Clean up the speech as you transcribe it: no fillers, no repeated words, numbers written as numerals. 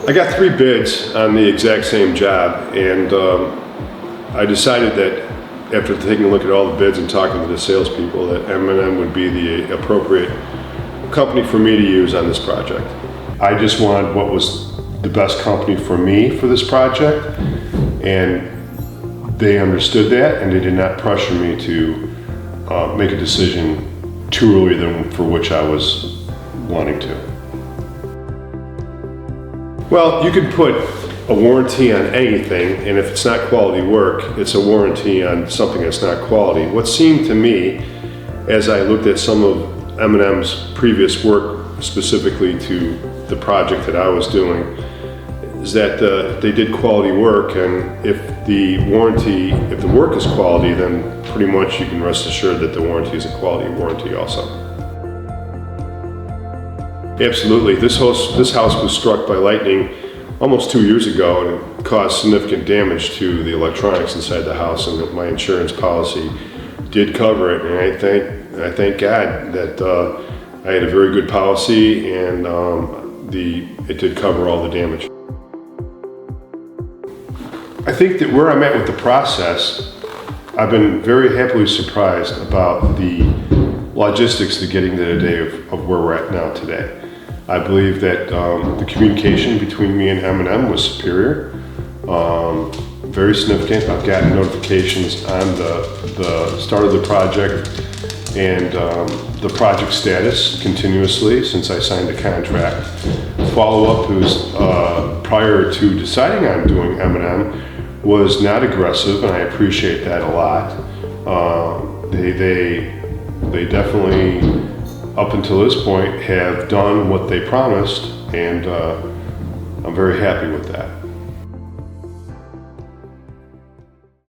I got 3 bids on the exact same job, and I decided that after taking a look at all the bids and talking to the salespeople that M&M would be the appropriate company for me to use on this project. I just wanted what was the best company for me for this project, and they understood that, and they did not pressure me to make a decision too early than for which I was wanting to. Well, you can put a warranty on anything, and if it's not quality work, it's a warranty on something that's not quality. What seemed to me, as I looked at some of M&M's previous work specifically to the project that I was doing, is that they did quality work, and if the work is quality, then pretty much you can rest assured that the warranty is a quality warranty also. Absolutely. This house was struck by lightning almost 2 years ago, and it caused significant damage to the electronics inside the house, and my insurance policy did cover it, and I thank God that I had a very good policy, and it did cover all the damage. I think that where I'm at with the process, I've been very happily surprised about the logistics to getting to the day of where we're at now today. I believe that the communication between me and M&M was superior, very significant. I've gotten notifications on the start of the project and the project status continuously since I signed the contract. Follow-up was prior to deciding on doing M&M was not aggressive, and I appreciate that a lot. They definitely, up until this point, have done what they promised, and I'm very happy with that.